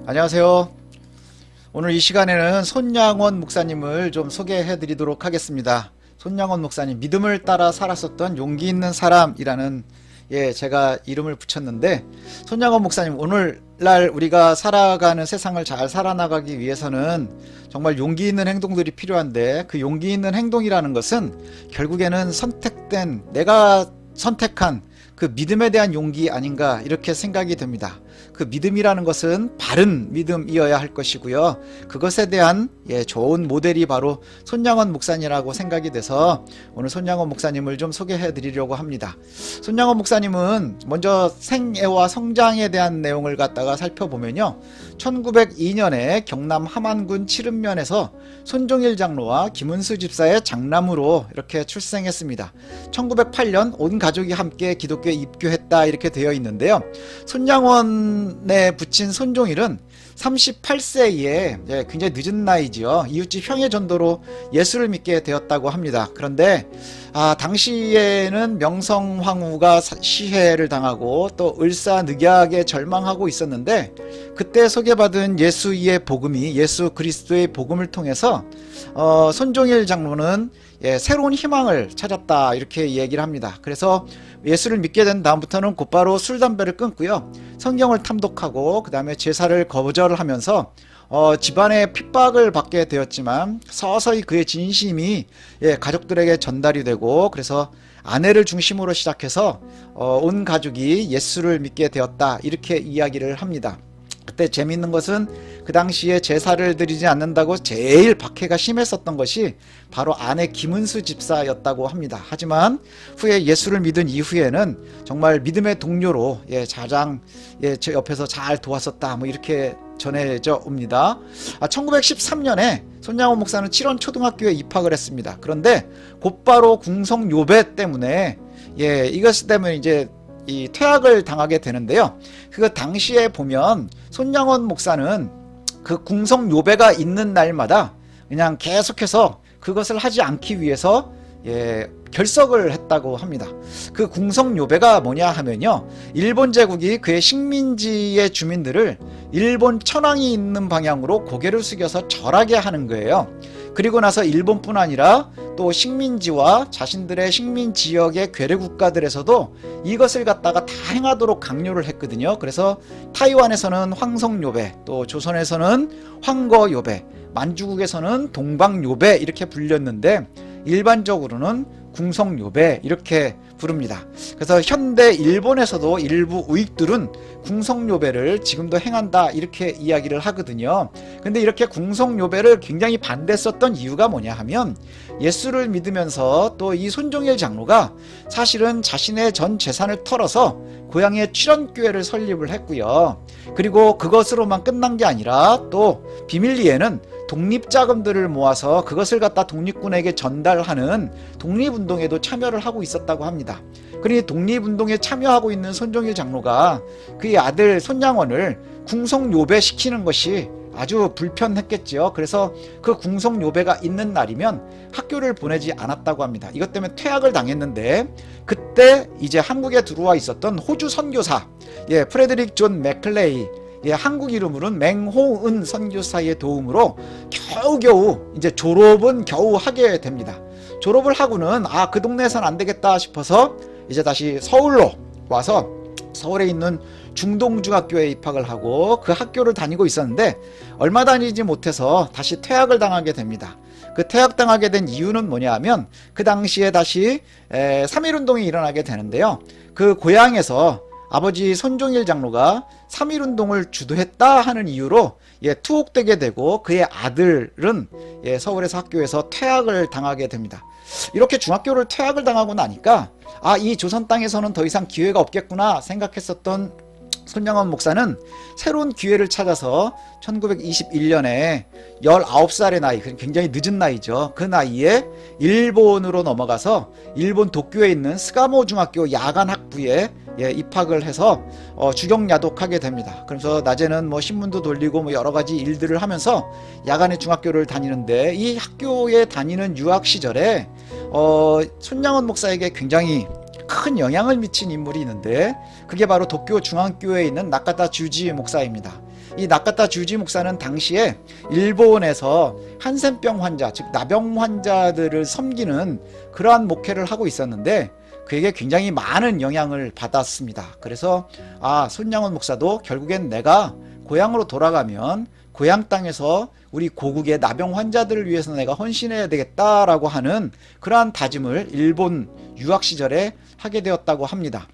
안녕하세요. 오늘 이 시간에는 손양원 목사님을 좀 소개해 드리도록 하겠습니다. 손양원 목사님, 믿음을 따라 살았었던 용기 있는 사람이라는 제가 이름을 붙였는데, 손양원 목사님, 오늘날 우리가 살아가는 세상을 잘 살아나가기 위해서는 정말 용기 있는 행동들이 필요한데, 그 용기 있는 행동이라는 것은 결국에는 선택된, 내가 선택한 그 믿음에 대한 용기 아닌가 이렇게 생각이 됩니다. 그 믿음이라는 것은 바른 믿음이어야 할 것이고요. 그것에 대한 좋은 모델이 바로 손양원 목사님이라고 생각이 돼서 오늘 손양원 목사님을 좀 소개해 드리려고 합니다. 손양원 목사님은 먼저 생애와 성장에 대한 내용을 갖다가 살펴보면요. 1902년에 경남 함안군 칠읍면에서 손종일 장로와 김은수 집사의 장남으로 이렇게 출생했습니다. 1908년 온 가족이 함께 기독교에 입교했다 이렇게 되어 있는데요. 손양원에 붙인 손종일은 38세에 굉장히 늦은 나이지요. 이웃집 형의 전도로 예수를 믿게 되었다고 합니다. 그런데 당시에는 명성황후가 시해를 당하고 또 을사늑약에 절망하고 있었는데, 그때 소개받은 예수의 복음이, 예수 그리스도의 복음을 통해서 손종일 장로는 새로운 희망을 찾았다 이렇게 얘기를 합니다. 그래서 예수를 믿게 된 다음부터는 곧바로 술 담배를 끊고요, 성경을 탐독하고 그 다음에 제사를 거절하면서 집안의 핍박을 받게 되었지만 서서히 그의 진심이 가족들에게 전달이 되고, 그래서 아내를 중심으로 시작해서 온 가족이 예수를 믿게 되었다 이렇게 이야기를 합니다. 그때 재미있는 것은 그 당시에 제사를 드리지 않는다고 제일 박해가 심했었던 것이 바로 아내 김은수 집사였다고 합니다. 하지만 후에 예수를 믿은 이후에는 정말 믿음의 동료로 가장 제 옆에서 잘 도왔었다 뭐 이렇게 전해져 옵니다. 1913년에 손양원 목사는 칠원 초등학교에 입학을 했습니다. 그런데 곧바로 궁성 요배 때문에 이것 때문에 이제 이 퇴학을 당하게 되는데요. 그 당시에 보면 손양원 목사는 그 궁성 요배가 있는 날마다 그냥 계속해서 그것을 하지 않기 위해서 결석을 했다고 합니다. 그 궁성 요배가 뭐냐 하면요, 일본 제국이 그의 식민지의 주민들을 일본 천황이 있는 방향으로 고개를 숙여서 절하게 하는 거예요. 그리고 나서 일본뿐 아니라 또 식민지와 자신들의 식민 지역의 괴뢰 국가들에서도 이것을 갖다가 다 행하도록 강요를 했거든요. 그래서 타이완에서는 황성요배, 또 조선에서는 황거요배, 만주국에서는 동방요배 이렇게 불렸는데 일반적으로는 궁성요배 이렇게 부릅니다. 그래서 현대 일본에서도 일부 우익들은 궁성요배를 지금도 행한다 이렇게 이야기를 하거든요. 근데 이렇게 궁성요배를 굉장히 반대했었던 이유가 뭐냐 하면, 예수를 믿으면서 또 이 손종일 장로가 사실은 자신의 전 재산을 털어서 고향에 출연교회를 설립을 했고요. 그리고 그것으로만 끝난 게 아니라 또 비밀리에는 독립자금들을 모아서 그것을 갖다 독립군에게 전달하는 독립운동에도 참여를 하고 있었다고 합니다. 그러니 독립운동에 참여하고 있는 손종일 장로가 그의 아들 손양원을 궁성요배 시키는 것이 아주 불편했겠죠. 그래서 그 궁성요배가 있는 날이면 학교를 보내지 않았다고 합니다. 이것 때문에 퇴학을 당했는데, 그때 이제 한국에 들어와 있었던 호주 선교사 프레드릭 존 맥클레이, 한국 이름으로는 맹호은 선교사의 도움으로 겨우겨우 이제 졸업은 겨우 하게 됩니다. 졸업을 하고는 그 동네에선 안 되겠다 싶어서 이제 다시 서울로 와서 서울에 있는 중동중학교에 입학을 하고 그 학교를 다니고 있었는데, 얼마 다니지 못해서 다시 퇴학을 당하게 됩니다. 그 퇴학당하게 된 이유는 뭐냐 하면, 그 당시에 다시 3.1운동이 일어나게 되는데요. 그 고향에서 아버지 손종일 장로가 3.1운동을 주도했다 하는 이유로 투옥되게 되고, 그의 아들은 서울에서 학교에서 퇴학을 당하게 됩니다. 이렇게 중학교를 퇴학을 당하고 나니까 이 조선 땅에서는 더 이상 기회가 없겠구나 생각했었던 손양원 목사는 새로운 기회를 찾아서 1921년에 19살의 나이, 굉장히 늦은 나이죠. 그 나이에 일본으로 넘어가서 일본 도쿄에 있는 스가모 중학교 야간학부에 입학을 해서 주경야독하게 됩니다. 그래서 낮에는 뭐 신문도 돌리고 여러 가지 일들을 하면서 야간에 중학교를 다니는데, 이 학교에 다니는 유학 시절에 손양원 목사에게 굉장히 큰 영향을 미친 인물이 있는데, 그게 바로 도쿄 중앙교회에 있는 나카타 주지 목사입니다. 이 나카타 주지 목사는 당시에 일본에서 한센병 환자, 즉 나병 환자들을 섬기는 그러한 목회를 하고 있었는데 그에게 굉장히 많은 영향을 받았습니다. 그래서 손양원 목사도 결국엔 내가 고향으로 돌아가면 고향 땅에서 우리 고국의 나병 환자들을 위해서 내가 헌신해야 되겠다라고 하는 그러한 다짐을 일본 유학 시절에 하게 되었다고 합니다.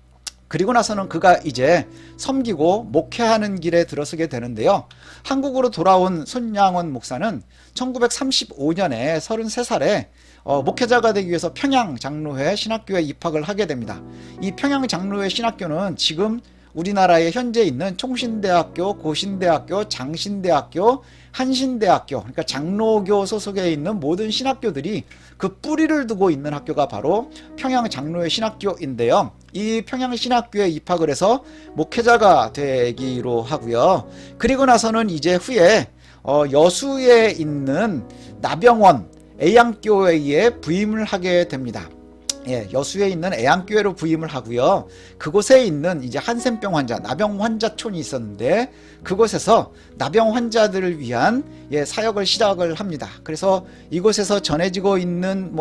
그리고 나서는 그가 이제 섬기고 목회하는 길에 들어서게 되는데요. 한국으로 돌아온 손양원 목사는 1935년에 33살에 목회자가 되기 위해서 평양 장로회 신학교에 입학을 하게 됩니다. 이 평양 장로회 신학교는 지금 우리나라에 현재 있는 총신대학교, 고신대학교, 장신대학교, 한신대학교, 그러니까 장로교 소속에 있는 모든 신학교들이 그 뿌리를 두고 있는 학교가 바로 평양 장로회 신학교인데요. 이 평양 신학교에 입학을 해서 목회자가 되기로 하고요. 그리고 나서는 이제 후에 여수에 있는 나병원 애양교회에 부임을 하게 됩니다. 여수에 있는 애양교회로 부임을 하고요. 그곳에 있는 이제 한센병 환자, 나병 환자촌이 있었는데 그곳에서 나병 환자들을 위한 사역을 시작을 합니다. 그래서 이곳에서 전해지고 있는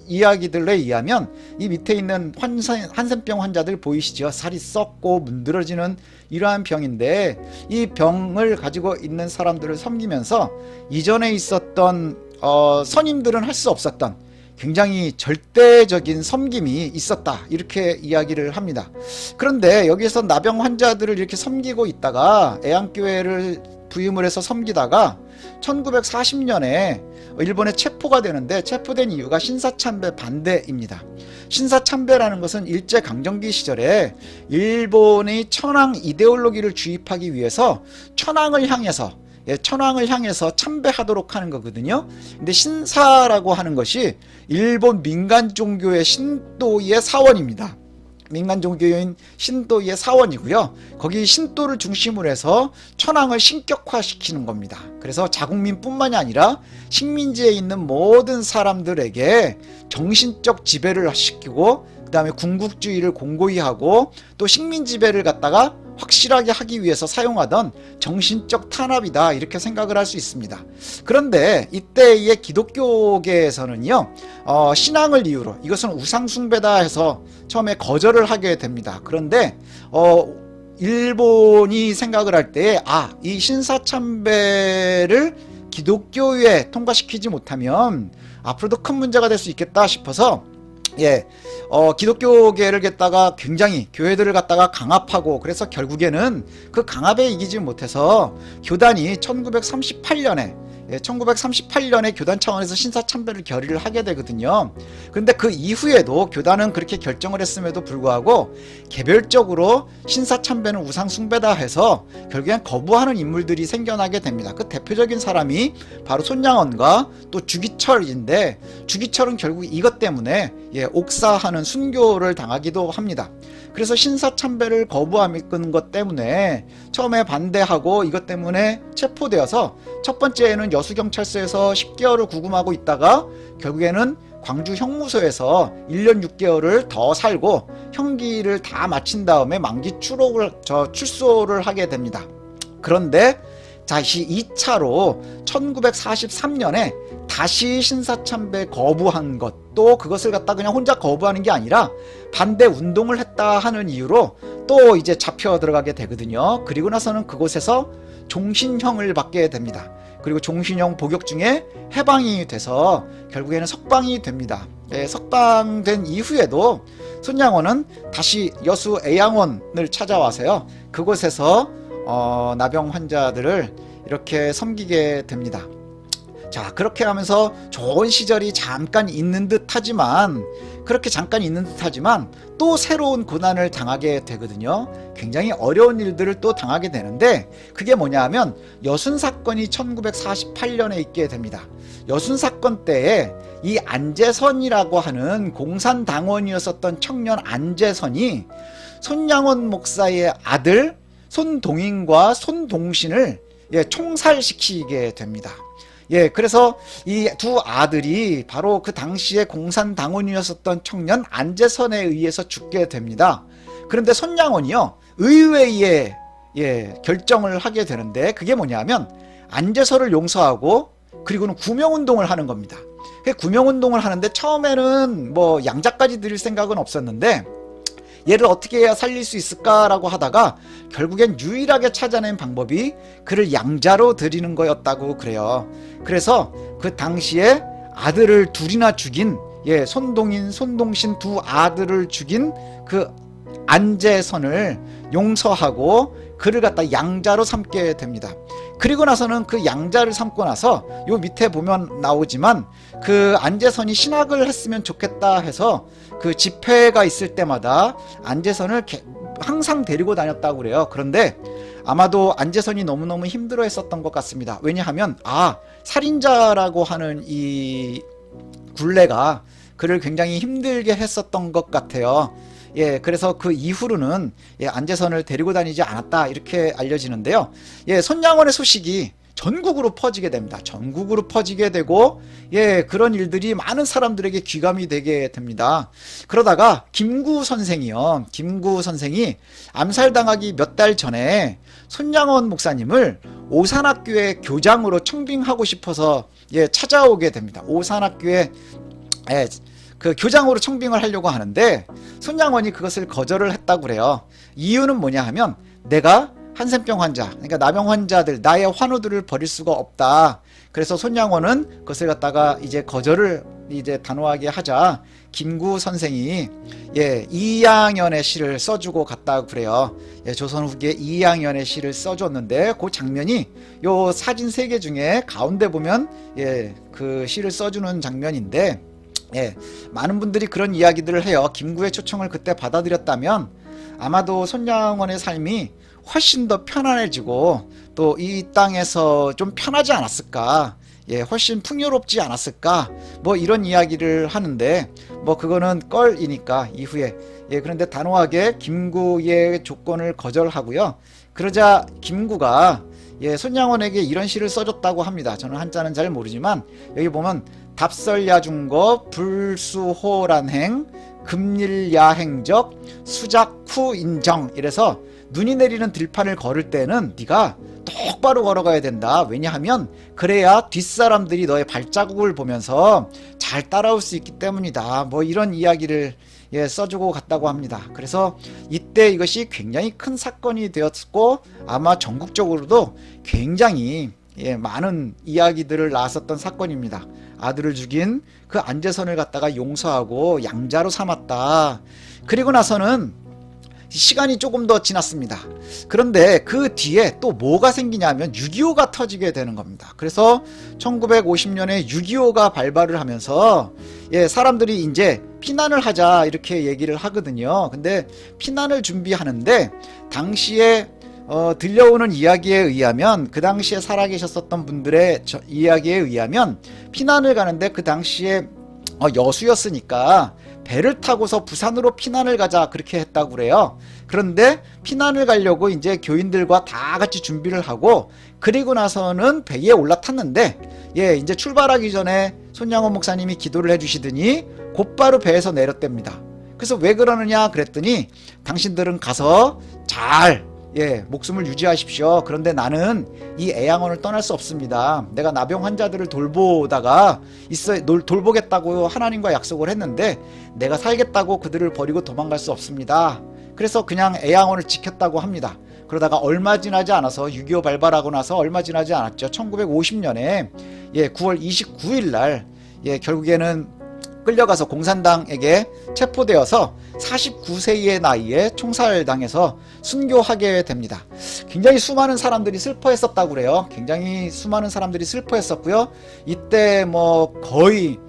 이야기들에 의하면 이 밑에 있는 한센병 환자들 보이시죠? 살이 썩고 문드러지는 이러한 병인데 이 병을 가지고 있는 사람들을 섬기면서 이전에 있었던 선임들은 할 수 없었던 굉장히 절대적인 섬김이 있었다, 이렇게 이야기를 합니다. 그런데 여기서 나병 환자들을 이렇게 섬기고 있다가 애양교회를 부임을 해서 섬기다가 1940년에 일본에 체포가 되는데 체포된 이유가 신사참배 반대입니다. 신사참배라는 것은 일제강점기 시절에 일본의 천황 이데올로기를 주입하기 위해서 천황을 향해서 참배하도록 하는 거거든요. 근데 신사라고 하는 것이 일본 민간 종교의 신도의 사원입니다. 민간 종교인 신도의 사원이고요. 거기 신도를 중심으로 해서 천황을 신격화시키는 겁니다. 그래서 자국민뿐만이 아니라 식민지에 있는 모든 사람들에게 정신적 지배를 시키고 그 다음에 군국주의를 공고히 하고 또 식민 지배를 갖다가 확실하게 하기 위해서 사용하던 정신적 탄압이다, 이렇게 생각을 할 수 있습니다. 그런데 이때의 기독교계에서는요, 신앙을 이유로 이것은 우상숭배다 해서 처음에 거절을 하게 됩니다. 그런데 일본이 생각을 할 때에 이 신사참배를 기독교에 통과시키지 못하면 앞으로도 큰 문제가 될 수 있겠다 싶어서 기독교계를 갖다가 굉장히 교회들을 갖다가 강압하고, 그래서 결국에는 그 강압에 이기지 못해서 교단이 1938년에 교단 차원에서 신사참배를 결의를 하게 되거든요. 그런데 그 이후에도 교단은 그렇게 결정을 했음에도 불구하고 개별적으로 신사참배는 우상숭배다 해서 결국엔 거부하는 인물들이 생겨나게 됩니다. 그 대표적인 사람이 바로 손양원과 또 주기철인데, 주기철은 결국 이것 때문에 옥사하는 순교를 당하기도 합니다. 그래서 신사참배를 거부하는 것 때문에 처음에 반대하고 이것 때문에 체포되어서 첫 번째에는 여수경찰서에서 10개월을 구금하고 있다가 결국에는 광주 형무소에서 1년 6개월을 더 살고 형기를 다 마친 다음에 만기 출소를 하게 됩니다. 그런데 다시 2차로 1943년에 다시 신사참배 거부한 것, 또 그것을 갖다 그냥 혼자 거부하는 게 아니라 반대 운동을 했다 하는 이유로 또 이제 잡혀 들어가게 되거든요. 그리고 나서는 그곳에서 종신형을 받게 됩니다. 그리고 종신형 복역 중에 해방이 돼서 결국에는 석방이 됩니다. 석방된 이후에도 손양원은 다시 여수 애양원을 찾아와서요, 그곳에서 나병 환자들을 이렇게 섬기게 됩니다. 자, 그렇게 하면서 좋은 시절이 잠깐 있는 듯 하지만, 또 새로운 고난을 당하게 되거든요. 굉장히 어려운 일들을 또 당하게 되는데, 그게 뭐냐 하면 여순사건이 1948년에 있게 됩니다. 여순사건 때에 이 안재선이라고 하는 공산당원이었었던 청년 안재선이 손양원 목사의 아들 손동인과 손동신을 총살시키게 됩니다. 그래서 이 두 아들이 바로 그 당시에 공산당원이었었던 청년 안재선에 의해서 죽게 됩니다. 그런데 손양원이요, 의외의 결정을 하게 되는데, 그게 뭐냐면 안재선을 용서하고 그리고는 구명운동을 하는 겁니다. 구명운동을 하는데 처음에는 뭐 양자까지 드릴 생각은 없었는데, 얘를 어떻게 해야 살릴 수 있을까라고 하다가 결국엔 유일하게 찾아낸 방법이 그를 양자로 드리는 거였다고 그래요. 그래서 그 당시에 아들을 둘이나 죽인, 손동인, 손동신 두 아들을 죽인 그 안재선을 용서하고 그를 갖다 양자로 삼게 됩니다. 그리고 나서는 그 양자를 삼고 나서 요 밑에 보면 나오지만, 그 안재선이 신학을 했으면 좋겠다 해서 그 집회가 있을 때마다 안재선을 항상 데리고 다녔다고 그래요. 그런데 아마도 안재선이 너무너무 힘들어 했었던 것 같습니다. 왜냐하면 살인자라고 하는 이 굴레가 그를 굉장히 힘들게 했었던 것 같아요. 그래서 그 이후로는 안재선을 데리고 다니지 않았다, 이렇게 알려지는데요. 손양원의 소식이 전국으로 퍼지게 됩니다. 전국으로 퍼지게 되고, 그런 일들이 많은 사람들에게 귀감이 되게 됩니다. 그러다가 김구 선생이 암살당하기 몇 달 전에 손양원 목사님을 오산학교의 교장으로 청빙하고 싶어서 찾아오게 됩니다. 오산학교에 그 교장으로 청빙을 하려고 하는데, 손양원이 그것을 거절을 했다고 그래요. 이유는 뭐냐 하면, 내가 한센병 환자, 그러니까 나병 환자들, 나의 환우들을 버릴 수가 없다. 그래서 손양원은 그것을 갖다가 이제 거절을 단호하게 하자 김구 선생이 이양연의 시를 써주고 갔다고 그래요. 조선 후기에 이양연의 시를 써줬는데, 그 장면이 요 사진 3개 중에 가운데 보면 그 시를 써주는 장면인데, 많은 분들이 그런 이야기들을 해요. 김구의 초청을 그때 받아들였다면 아마도 손양원의 삶이 훨씬 더 편안해지고 또 이 땅에서 좀 편하지 않았을까, 훨씬 풍요롭지 않았을까, 뭐 이런 이야기를 하는데, 뭐 그거는 껄이니까 이후에. 그런데 단호하게 김구의 조건을 거절하고요. 그러자 김구가 손양원에게 이런 시를 써줬다고 합니다. 저는 한자는 잘 모르지만 여기 보면 답설야중거 불수호란행 금일야행적 수작후인정, 이래서 눈이 내리는 들판을 걸을 때는 네가 똑바로 걸어가야 된다. 왜냐하면 그래야 뒷사람들이 너의 발자국을 보면서 잘 따라올 수 있기 때문이다. 뭐 이런 이야기를 써주고 갔다고 합니다. 그래서 이때 이것이 굉장히 큰 사건이 되었고, 아마 전국적으로도 굉장히 많은 이야기들을 낳았었던 사건입니다. 아들을 죽인 그 안재선을 갖다가 용서하고 양자로 삼았다. 그리고 나서는 시간이 조금 더 지났습니다. 그런데 그 뒤에 또 뭐가 생기냐면 6.25가 터지게 되는 겁니다. 그래서 1950년에 6.25가 발발을 하면서 사람들이 이제 피난을 하자, 이렇게 얘기를 하거든요. 근데 피난을 준비하는데, 당시에 들려오는 이야기에 의하면, 그 당시에 살아계셨었던 분들의 이야기에 의하면 피난을 가는데 그 당시에 여수였으니까 배를 타고서 부산으로 피난을 가자, 그렇게 했다고 그래요. 그런데 피난을 가려고 이제 교인들과 다 같이 준비를 하고, 그리고 나서는 배에 올라탔는데, 이제 출발하기 전에 손양원 목사님이 기도를 해주시더니 곧바로 배에서 내렸답니다. 그래서 왜 그러느냐 그랬더니, 당신들은 가서 잘 목숨을 유지하십시오. 그런데 나는 이 애양원을 떠날 수 없습니다. 내가 나병 환자들을 돌보다가 돌보겠다고 하나님과 약속을 했는데, 내가 살겠다고 그들을 버리고 도망갈 수 없습니다. 그래서 그냥 애양원을 지켰다고 합니다. 그러다가 얼마 지나지 않아서, 6.25 발발하고 나서 얼마 지나지 않았죠. 1950년에 9월 29일 날 결국에는 끌려가서 공산당에게 체포되어서 49세의 나이에 총살당해서 순교하게 됩니다. 굉장히 수많은 사람들이 슬퍼했었다고 그래요. 굉장히 수많은 사람들이 슬퍼했었고요. 이때 뭐 거의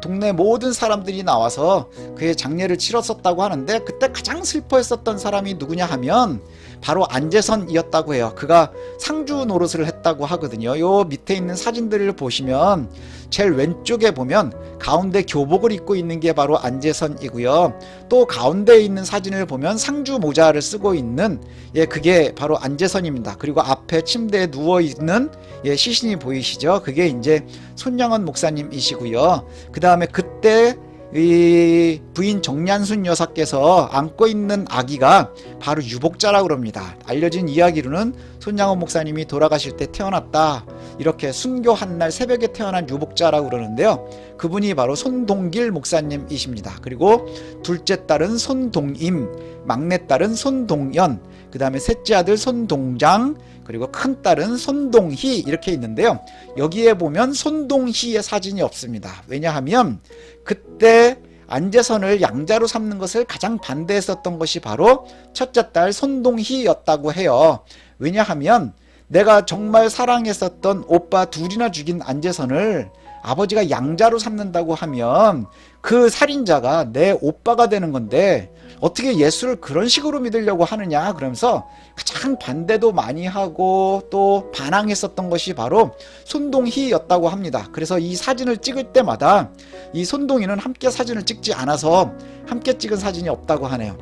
동네 모든 사람들이 나와서 그의 장례를 치렀었다고 하는데, 그때 가장 슬퍼했었던 사람이 누구냐 하면 바로 안재선이었다고 해요. 그가 상주 노릇을 했다고 하거든요. 요 밑에 있는 사진들을 보시면 제일 왼쪽에 보면 가운데 교복을 입고 있는 게 바로 안재선이고요. 또 가운데 있는 사진을 보면 상주 모자를 쓰고 있는 그게 바로 안재선입니다. 그리고 앞에 침대에 누워있는 시신이 보이시죠? 그게 이제 손양원 목사님이시고요. 그 다음에 그때 이 부인 정년순 여사께서 안고 있는 아기가 바로 유복자라고 그럽니다. 알려진 이야기로는 손양원 목사님이 돌아가실 때 태어났다, 이렇게 순교한 날 새벽에 태어난 유복자라고 그러는데요. 그분이 바로 손동길 목사님이십니다. 그리고 둘째 딸은 손동임, 막내 딸은 손동연, 그 다음에 셋째 아들 손동장, 그리고 큰 딸은 손동희, 이렇게 있는데요. 여기에 보면 손동희의 사진이 없습니다. 왜냐하면 그때 안재선을 양자로 삼는 것을 가장 반대했었던 것이 바로 첫째 딸 손동희였다고 해요. 왜냐하면 내가 정말 사랑했었던 오빠 둘이나 죽인 안재선을 아버지가 양자로 삼는다고 하면 그 살인자가 내 오빠가 되는 건데 어떻게 예수를 그런 식으로 믿으려고 하느냐, 그러면서 가장 반대도 많이 하고 또 반항했었던 것이 바로 손동희였다고 합니다. 그래서 이 사진을 찍을 때마다 이 손동희는 함께 사진을 찍지 않아서 함께 찍은 사진이 없다고 하네요.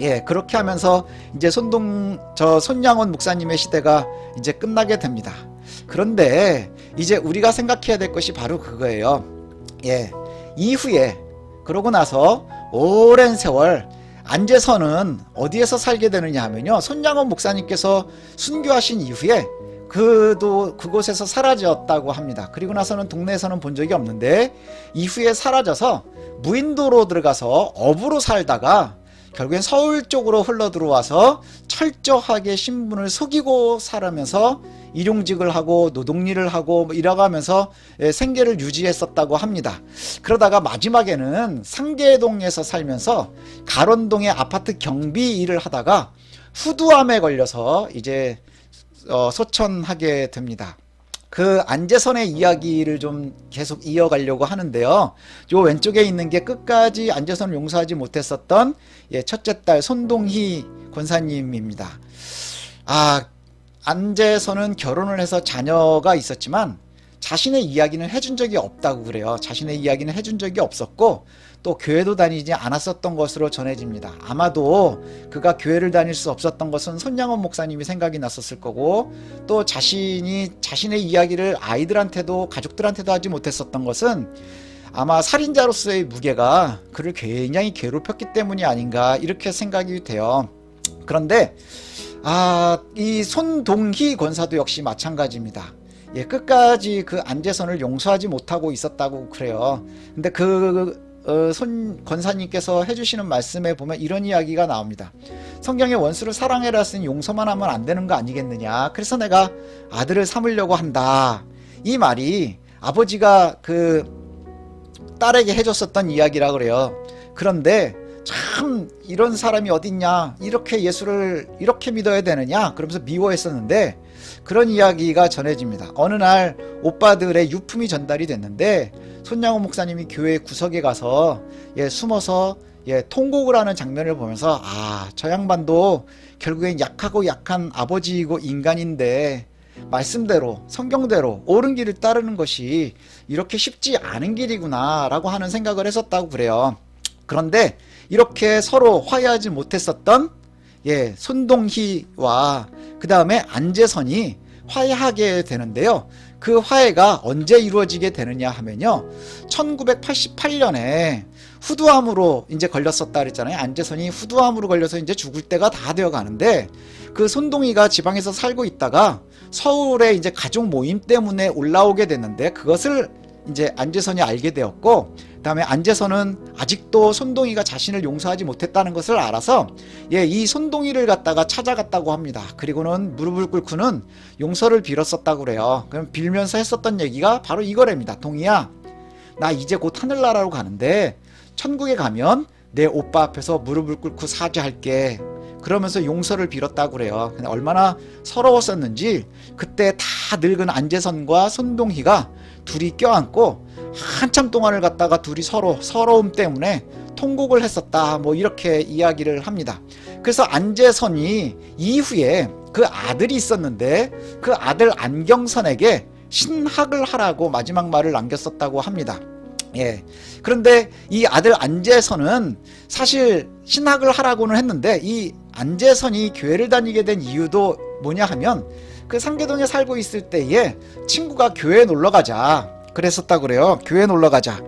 예, 그렇게 하면서 이제 손양원 목사님의 시대가 이제 끝나게 됩니다. 그런데 이제 우리가 생각해야 될 것이 바로 그거예요. 예, 이후에 그러고 나서 오랜 세월 안재선은 어디에서 살게 되느냐 하면요, 손양원 목사님께서 순교하신 이후에 그곳에서 사라졌다고 합니다. 그리고 나서는 동네에서는 본 적이 없는데 이후에 사라져서 무인도로 들어가서 어부로 살다가 결국엔 서울 쪽으로 흘러 들어와서 철저하게 신분을 속이고 살아면서 일용직을 하고 노동일을 하고 이러가면서 생계를 유지했었다고 합니다. 그러다가 마지막에는 상계동에서 살면서 가론동의 아파트 경비 일을 하다가 후두암에 걸려서 이제 소천하게 됩니다. 그 안재선의 이야기를 좀 계속 이어가려고 하는데요. 요 왼쪽에 있는 게 끝까지 안재선을 용서하지 못했었던 첫째 딸 손동희 권사님입니다. 안재선은 결혼을 해서 자녀가 있었지만 자신의 이야기는 해준 적이 없다고 그래요. 자신의 이야기는 해준 적이 없었고 또 교회도 다니지 않았었던 것으로 전해집니다. 아마도 그가 교회를 다닐 수 없었던 것은 손양원 목사님이 생각이 났었을 거고, 또 자신이 자신의 이야기를 아이들한테도 가족들한테도 하지 못했었던 것은 아마 살인자로서의 무게가 그를 굉장히 괴롭혔기 때문이 아닌가, 이렇게 생각이 돼요. 그런데 이 손동희 권사도 역시 마찬가지입니다. 예, 끝까지 그 안재선을 용서하지 못하고 있었다고 그래요. 근데 손 권사님께서 해주시는 말씀에 보면 이런 이야기가 나옵니다. 성경에 원수를 사랑해라 쓰니 용서만 하면 안 되는 거 아니겠느냐, 그래서 내가 아들을 삼으려고 한다, 이 말이 아버지가 그 딸에게 해줬었던 이야기라 그래요. 그런데 참 이런 사람이 어딨냐, 이렇게 예수를 이렇게 믿어야 되느냐, 그러면서 미워했었는데 그런 이야기가 전해집니다. 어느 날 오빠들의 유품이 전달이 됐는데 손양원 목사님이 교회 구석에 가서 숨어서 통곡을 하는 장면을 보면서 저 양반도 결국엔 약하고 약한 아버지이고 인간인데 말씀대로 성경대로 옳은 길을 따르는 것이 이렇게 쉽지 않은 길이구나 라고 하는 생각을 했었다고 그래요. 그런데 이렇게 서로 화해하지 못했었던 손동희와 그 다음에 안재선이 화해하게 되는데요. 그 화해가 언제 이루어지게 되느냐 하면요, 1988년에 후두암으로 이제 걸렸었다 그랬잖아요. 안재선이 후두암으로 걸려서 이제 죽을 때가 다 되어 가는데 그 손동희가 지방에서 살고 있다가 서울에 이제 가족 모임 때문에 올라오게 됐는데 그것을 이제 안재선이 알게 되었고, 그 다음에 안재선은 아직도 손동희가 자신을 용서하지 못했다는 것을 알아서 이 손동희를 갖다가 찾아갔다고 합니다. 그리고는 무릎을 꿇고는 용서를 빌었었다고 그래요. 그럼 빌면서 했었던 얘기가 바로 이거랍니다. 동희야, 나 이제 곧 하늘나라로 가는데 천국에 가면 내 오빠 앞에서 무릎을 꿇고 사죄할게, 그러면서 용서를 빌었다고 그래요. 근데 얼마나 서러웠었는지 그때 다 늙은 안재선과 손동희가 둘이 껴안고 한참 동안을 갖다가 둘이 서러움 때문에 통곡을 했었다, 뭐 이렇게 이야기를 합니다. 그래서 안재선이 이후에 그 아들이 있었는데 그 아들 안경선에게 신학을 하라고 마지막 말을 남겼었다고 합니다. 그런데 이 아들 안재선은 사실 신학을 하라고는 했는데 이 안재선이 교회를 다니게 된 이유도 뭐냐 하면 그 상계동에 살고 있을 때에 친구가 교회에 놀러 가자 그랬었다고 그래요. 교회에 놀러 가자.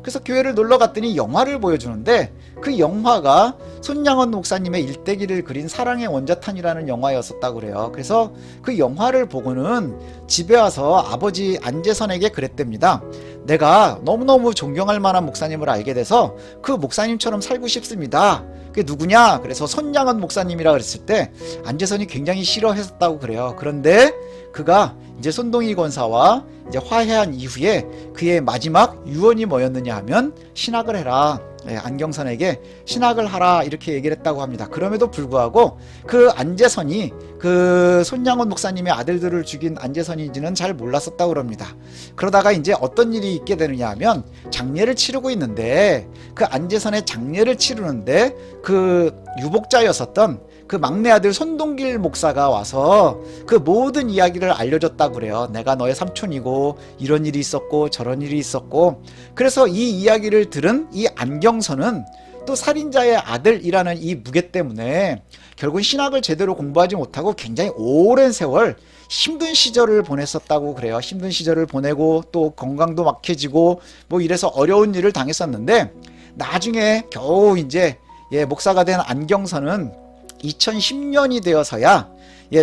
그래서 교회를 놀러 갔더니 영화를 보여주는데 그 영화가 손양원 목사님의 일대기를 그린 사랑의 원자탄이라는 영화였었다고 그래요. 그래서 그 영화를 보고는 집에 와서 아버지 안재선에게 그랬답니다. 내가 너무너무 존경할 만한 목사님을 알게 돼서 그 목사님처럼 살고 싶습니다. 그게 누구냐? 그래서 손양원 목사님이라 그랬을 때 안재선이 굉장히 싫어했었다고 그래요. 그런데 그가 이제 손동희 권사와 이제 화해한 이후에 그의 마지막 유언이 뭐였느냐 하면 신학을 해라. 안경선에게 신학을 하라 이렇게 얘기를 했다고 합니다. 그럼에도 불구하고 그 안재선이 그 손양원 목사님의 아들들을 죽인 안재선인지는 잘 몰랐었다고 그럽니다. 그러다가 이제 어떤 일이 있게 되느냐 하면 장례를 치르고 있는데 그 안재선의 장례를 치르는데 그 유복자였었던 그 막내 아들 손동길 목사가 와서 그 모든 이야기를 알려줬다고 그래요. 내가 너의 삼촌이고 이런 일이 있었고 저런 일이 있었고. 그래서 이 이야기를 들은 이 안경선은 또 살인자의 아들이라는 이 무게 때문에 결국 신학을 제대로 공부하지 못하고 굉장히 오랜 세월 힘든 시절을 보냈었다고 그래요. 힘든 시절을 보내고 또 건강도 막혀지고 뭐 이래서 어려운 일을 당했었는데 나중에 겨우 이제 목사가 된 안경선은 2010년이 되어서야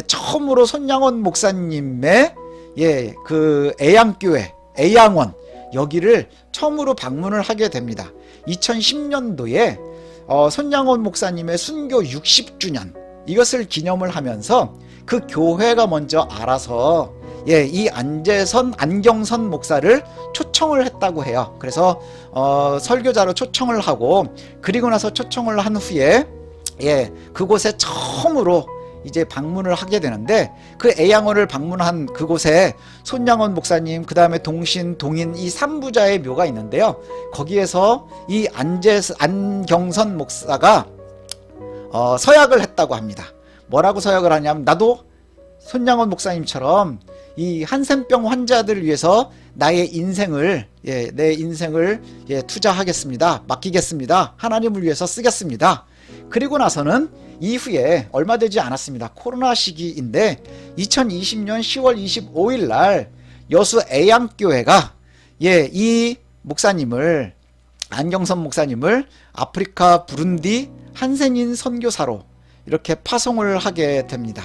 처음으로 손양원 목사님의 그 애양교회 애양원 여기를 처음으로 방문을 하게 됩니다. 2010년도에 손양원 목사님의 순교 60주년 이것을 기념을 하면서 그 교회가 먼저 알아서 이 안경선 목사를 초청을 했다고 해요. 그래서 설교자로 초청을 하고 그리고 나서 초청을 한 후에 그곳에 처음으로 이제 방문을 하게 되는데 그 애양원을 방문한 그곳에 손양원 목사님 그 다음에 동신 동인 이 3부자의 묘가 있는데요. 거기에서 이 안경선 목사가 서약을 했다고 합니다. 뭐라고 서약을 하냐면 나도 손양원 목사님처럼 이 한센병 환자들을 위해서 나의 인생을 내 인생을 투자하겠습니다. 맡기겠습니다. 하나님을 위해서 쓰겠습니다. 그리고 나서는 이후에 얼마 되지 않았습니다. 코로나 시기인데 2020년 10월 25일 날 여수 애양교회가 이 목사님을 안경선 목사님을 아프리카 부룬디 한센인 선교사로 이렇게 파송을 하게 됩니다.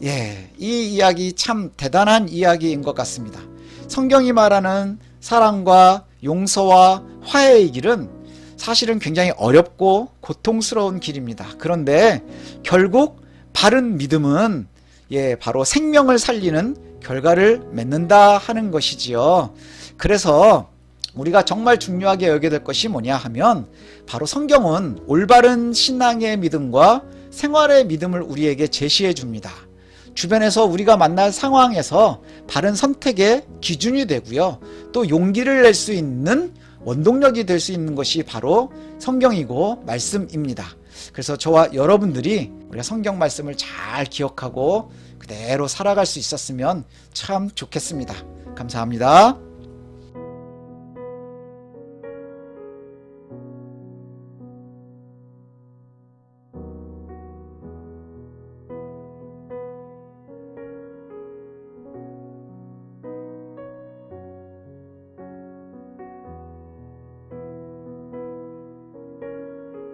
이 이야기 참 대단한 이야기인 것 같습니다. 성경이 말하는 사랑과 용서와 화해의 길은 사실은 굉장히 어렵고 고통스러운 길입니다. 그런데 결국 바른 믿음은 바로 생명을 살리는 결과를 맺는다 하는 것이지요. 그래서 우리가 정말 중요하게 여겨야 될 것이 뭐냐 하면 바로 성경은 올바른 신앙의 믿음과 생활의 믿음을 우리에게 제시해 줍니다. 주변에서 우리가 만날 상황에서 바른 선택의 기준이 되고요. 또 용기를 낼 수 있는 원동력이 될 수 있는 것이 바로 성경이고 말씀입니다. 그래서 저와 여러분들이 우리가 성경 말씀을 잘 기억하고 그대로 살아갈 수 있었으면 참 좋겠습니다. 감사합니다.